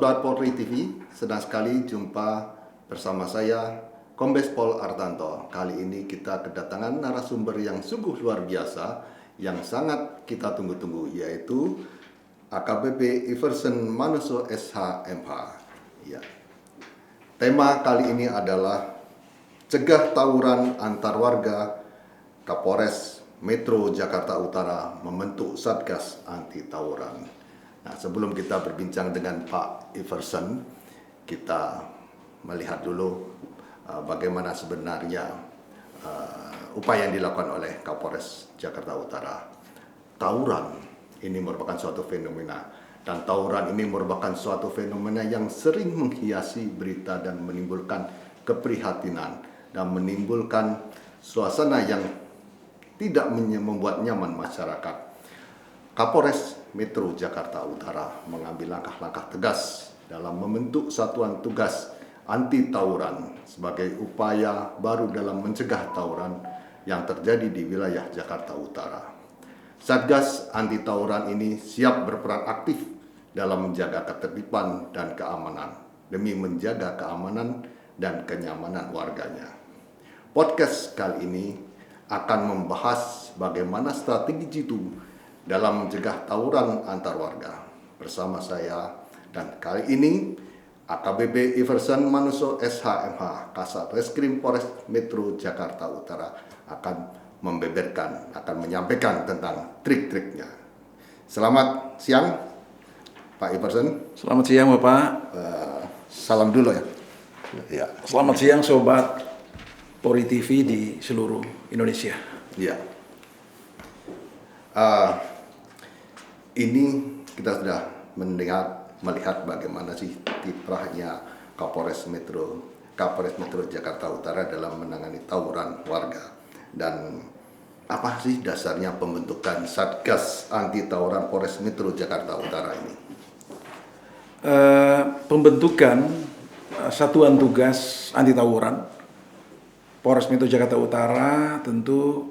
Sobat Polri TV, senang sekali jumpa bersama saya, Kombes Pol Artanto. Kali ini kita kedatangan narasumber yang sungguh luar biasa, yang sangat kita tunggu-tunggu, yaitu AKBP Iversen Manuso SH.MH. Ya. Tema kali ini adalah cegah tawuran antar warga. Kapolres Metro Jakarta Utara membentuk Satgas Anti Tawuran. Nah, sebelum kita berbincang dengan Pak Iversen, kita melihat dulu bagaimana sebenarnya upaya yang dilakukan oleh Kapolres Jakarta Utara. Tawuran ini merupakan suatu fenomena, dan tawuran ini merupakan suatu fenomena yang sering menghiasi berita dan menimbulkan keprihatinan dan menimbulkan suasana yang tidak membuat nyaman masyarakat. Kapolres Metro Jakarta Utara mengambil langkah-langkah tegas dalam membentuk satuan tugas anti tawuran sebagai upaya baru dalam mencegah tawuran yang terjadi di wilayah Jakarta Utara. Satgas anti tawuran ini siap berperan aktif dalam menjaga ketertiban dan keamanan demi menjaga keamanan dan kenyamanan warganya. Podcast kali ini akan membahas bagaimana strategi jitu dalam mencegah tawuran antar warga. Bersama saya, dan kali ini AKBP Iversen Manuso SH.MH, Kasat Reskrim Polres Metro Jakarta Utara akan menyampaikan tentang trik-triknya. Selamat siang, Pak Iversen. Selamat siang, Bapak. Salam dulu ya. Ya. Selamat siang, Sobat Polri TV di seluruh Indonesia. Ya. Ini kita sudah melihat bagaimana sih kiprahnya Kapolres Metro Jakarta Utara dalam menangani tawuran warga, dan apa sih dasarnya pembentukan Satgas Anti Tawuran Polres Metro Jakarta Utara ini? Pembentukan Satuan Tugas Anti Tawuran Polres Metro Jakarta Utara tentu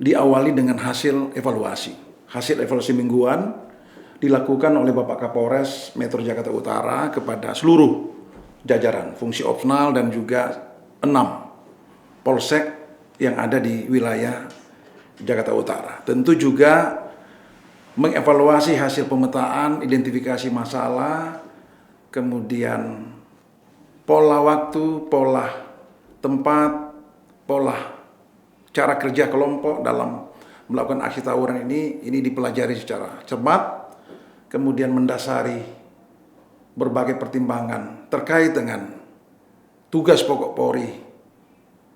diawali dengan hasil evaluasi mingguan dilakukan oleh Bapak Kapolres Metro Jakarta Utara kepada seluruh jajaran fungsi opsional dan juga 6 polsek yang ada di wilayah Jakarta Utara. Tentu juga mengevaluasi hasil pemetaan, identifikasi masalah, kemudian pola waktu, pola tempat, pola cara kerja kelompok dalam melakukan aksi tawuran ini dipelajari secara cermat, kemudian mendasari berbagai pertimbangan terkait dengan tugas pokok Polri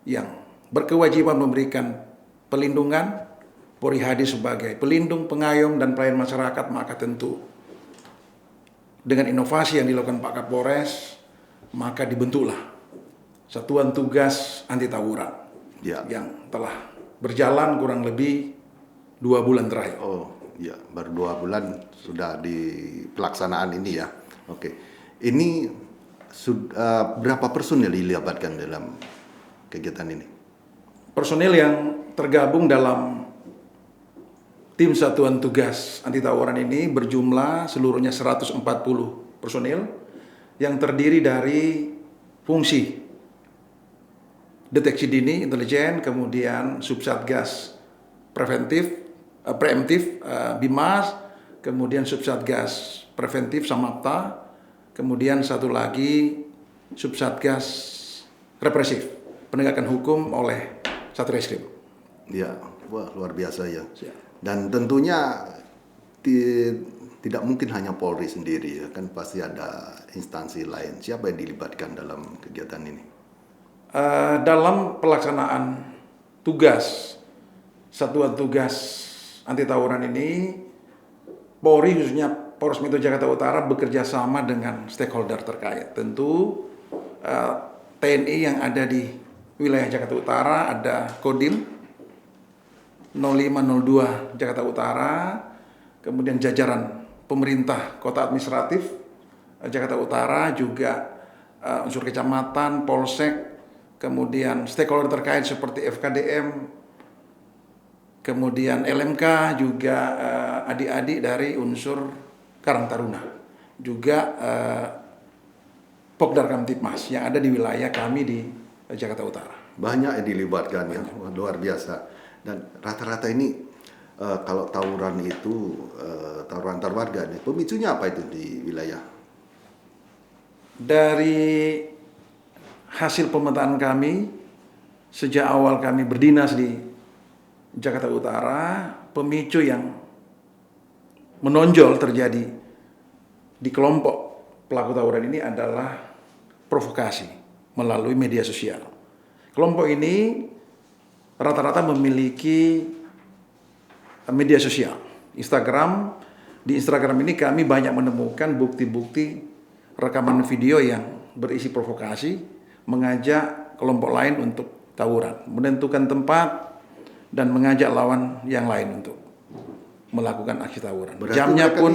yang berkewajiban memberikan pelindungan. Polri hadir sebagai pelindung, pengayom, dan pelayan masyarakat, maka tentu dengan inovasi yang dilakukan Pak Kapolres, maka dibentuklah Satuan Tugas Anti Tawuran yang telah berjalan kurang lebih 2 bulan terakhir. Oh ya, baru 2 bulan sudah di pelaksanaan ini ya. Oke, ini berapa personil dilibatkan dalam kegiatan ini? Personil yang tergabung dalam tim Satuan Tugas Anti Tawuran ini berjumlah seluruhnya 140 personil yang terdiri dari fungsi deteksi dini intelijen, kemudian Subsatgas preemptif Bimas, kemudian Subsatgas preventif Samapta, kemudian satu lagi Subsatgas represif penegakan hukum oleh Satreskrim. Ya, wah luar biasa ya. Dan tentunya tidak mungkin hanya Polri sendiri ya, kan pasti ada instansi lain. Siapa yang dilibatkan dalam kegiatan ini? Dalam pelaksanaan tugas Satuan Tugas Anti Tawuran ini, Polri khususnya Polres Metro Jakarta Utara bekerja sama dengan stakeholder terkait. Tentu TNI yang ada di wilayah Jakarta Utara, ada Kodim 0502 Jakarta Utara, kemudian jajaran pemerintah kota administratif Jakarta Utara, juga unsur kecamatan, polsek, kemudian stakeholder terkait seperti FKDM, kemudian LMK, juga adik-adik dari unsur Karang Taruna juga Pokdar Kamtipmas yang ada di wilayah kami di Jakarta Utara. Banyak yang dilibatkan ya, wah, luar biasa. Dan rata-rata ini kalau tawuran itu tawuran antar warga nih, pemicunya apa itu di wilayah? Dari hasil pemetaan kami sejak awal kami berdinas di Jakarta Utara, pemicu yang menonjol terjadi di kelompok pelaku tawuran ini adalah provokasi melalui media sosial. Kelompok ini rata-rata memiliki media sosial, Instagram. Di Instagram ini kami banyak menemukan bukti-bukti rekaman video yang berisi provokasi, mengajak kelompok lain untuk tawuran, menentukan tempat, dan mengajak lawan yang lain untuk melakukan aksi tawuran. Berarti Jamnya pun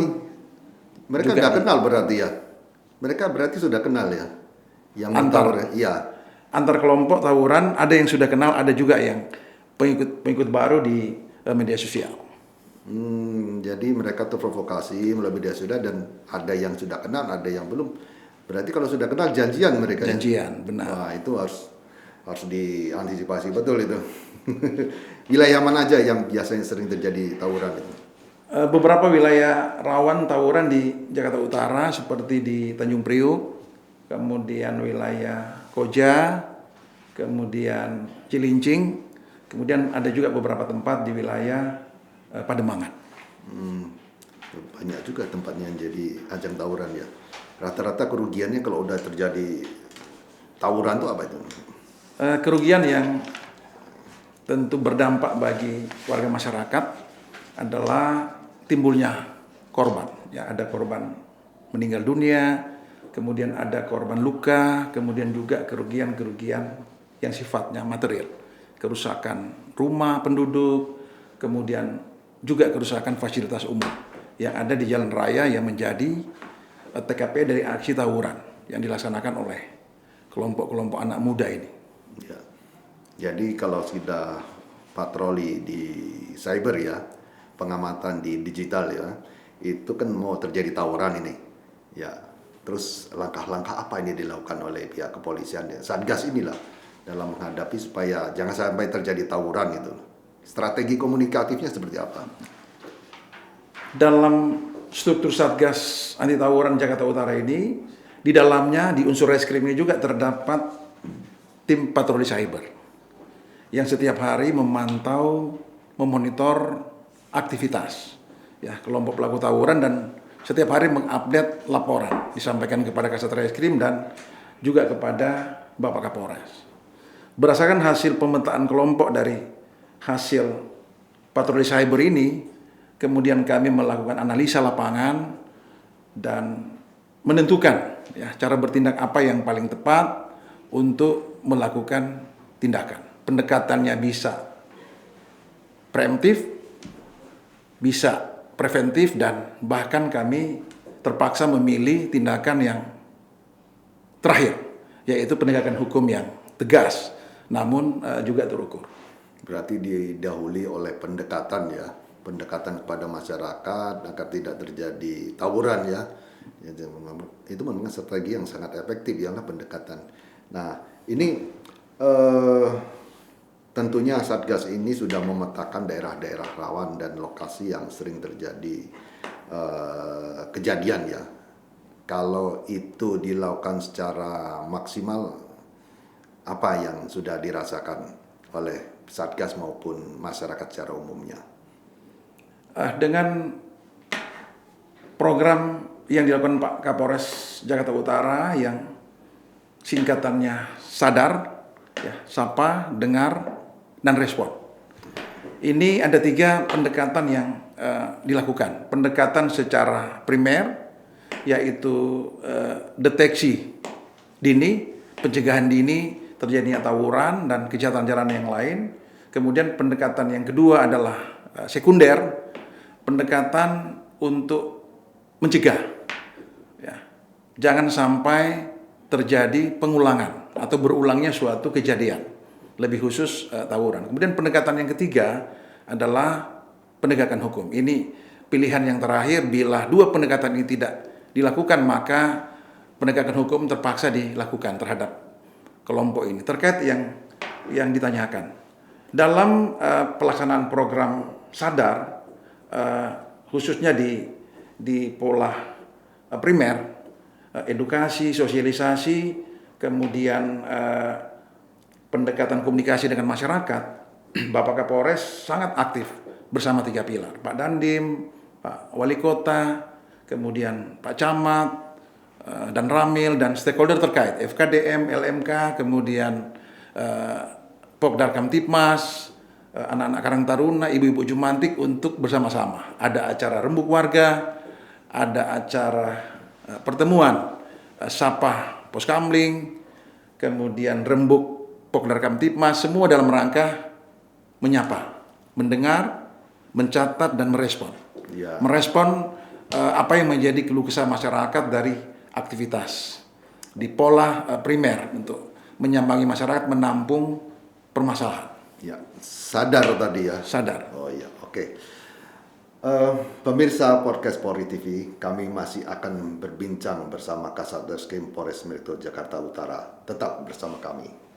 mereka juga nggak kenal berarti ya? Mereka berarti sudah kenal ya? Yang Antar. ya. antar kelompok tawuran, ada yang sudah kenal, ada juga yang pengikut baru di media sosial. Jadi mereka terprovokasi melalui media sosial dan ada yang sudah kenal, ada yang belum. Berarti kalau sudah kenal janjian mereka. Janjian, ya? benar. Wah, itu harus diantisipasi betul itu. Wilayah mana aja yang biasanya sering terjadi tawuran itu? Beberapa wilayah rawan tawuran di Jakarta Utara seperti di Tanjung Priuk, kemudian wilayah Koja, kemudian Cilincing, kemudian ada juga beberapa tempat di wilayah Pademangan. Banyak juga tempatnya yang jadi ajang tawuran ya. Rata-rata kerugiannya kalau udah terjadi tawuran itu apa itu? Kerugian yang tentu berdampak bagi warga masyarakat adalah timbulnya korban. Ya, ada korban meninggal dunia, kemudian ada korban luka, kemudian juga kerugian-kerugian yang sifatnya material, kerusakan rumah penduduk, kemudian juga kerusakan fasilitas umum yang ada di jalan raya yang menjadi TKP dari aksi tawuran yang dilaksanakan oleh kelompok-kelompok anak muda ini. Ya. Jadi kalau sudah patroli di cyber ya, pengamatan di digital ya, itu kan mau terjadi tawuran ini. Ya, terus langkah-langkah apa ini dilakukan oleh pihak kepolisian ya, Satgas inilah dalam menghadapi supaya jangan sampai terjadi tawuran itu. Strategi komunikatifnya seperti apa? Dalam struktur Satgas Anti Tawuran Jakarta Utara ini, di dalamnya di unsur reskrim ini juga terdapat tim patroli cyber yang setiap hari memantau, memonitor aktivitas ya kelompok pelaku tawuran dan setiap hari mengupdate laporan disampaikan kepada Kasat Reskrim dan juga kepada Bapak Kapolres. Berdasarkan hasil pemetaan kelompok dari hasil patroli cyber ini, kemudian kami melakukan analisa lapangan dan menentukan ya cara bertindak apa yang paling tepat untuk melakukan tindakan. Pendekatannya bisa preemptif, bisa preventif, dan bahkan kami terpaksa memilih tindakan yang terakhir, yaitu penegakan hukum yang tegas, namun juga terukur. Berarti didahului oleh pendekatan ya, pendekatan kepada masyarakat agar tidak terjadi tawuran ya. Itu memang strategi yang sangat efektif ya, pendekatan. Nah, ini tentunya Satgas ini sudah memetakan daerah-daerah rawan dan lokasi yang sering terjadi kejadian ya. Kalau itu dilakukan secara maksimal, apa yang sudah dirasakan oleh Satgas maupun masyarakat secara umumnya? Dengan program yang dilakukan Pak Kapolres Jakarta Utara yang singkatannya SADAR, ya, sapa, dengar, dan respon. Ini ada 3 pendekatan yang dilakukan. Pendekatan secara primer, yaitu deteksi dini, pencegahan dini terjadinya tawuran dan kejahatan jalanan yang lain. Kemudian pendekatan yang kedua adalah sekunder, pendekatan untuk mencegah. Ya. Jangan sampai terjadi pengulangan atau berulangnya suatu kejadian, lebih khusus tawuran. Kemudian pendekatan yang ketiga adalah penegakan hukum. Ini pilihan yang terakhir bila 2 pendekatan ini tidak dilakukan, maka penegakan hukum terpaksa dilakukan terhadap kelompok ini. Terkait yang ditanyakan, dalam pelaksanaan program Sadar, khususnya di pola primer, edukasi, sosialisasi, kemudian pendekatan komunikasi dengan masyarakat, Bapak Kapolres sangat aktif bersama 3 pilar, Pak Dandim, Pak Wali Kota, kemudian Pak Camat, dan Ramil, dan stakeholder terkait, FKDM, LMK, kemudian Pokdar Kamtipmas, anak-anak Karang Taruna, ibu-ibu Jumantik untuk bersama-sama. Ada acara rembuk warga, ada acara pertemuan Sapa Poskamling, kemudian rembuk Pokdar Kamtipmas, semua dalam rangka menyapa, mendengar, mencatat, dan merespon. Ya. Merespon apa yang menjadi keluh kesah masyarakat dari aktivitas di pola primer untuk menyambangi masyarakat, menampung permasalahan. Ya, sadar tadi ya. Sadar. Oh iya, oke. Pemirsa podcast Polri TV, kami masih akan berbincang bersama Kasat Reskrim Polres Metro Jakarta Utara. Tetap bersama kami.